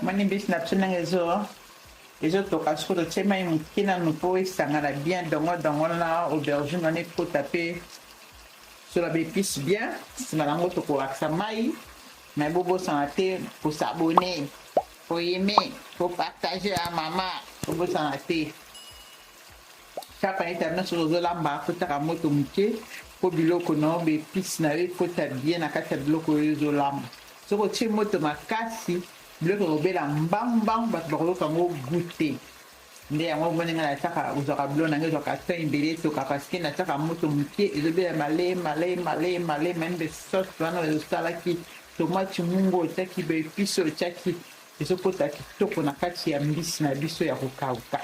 Mani bis na biso ndenge ezotoka soko totie mai moke nanu mpo esangana bien dongo na aubergine wana ekota mpe sola baépice bien. Nsima nango tokolakisa mai me bobosana te kosabone koyeme kopartage ya mama bobosana te kaka ete nyonso ozolamba kotaka moto moke mpo biloko na yo baépice na yo ekota bien na kati ya biloko oyo ezolamba. Soki otie moto makasi biloko ekobela mbangbangu bato bakoyoka yango gute nde yango ndenge natiaka ozwaka bilo nange ezwaka temps ebele etoka parceke natiaka moto moke ezobela malé mbe sauce wana ezosalaki tomati mungu otiaki baépice otiaki ezokota kitoko na kati ya mbisi na biso ya kokauka.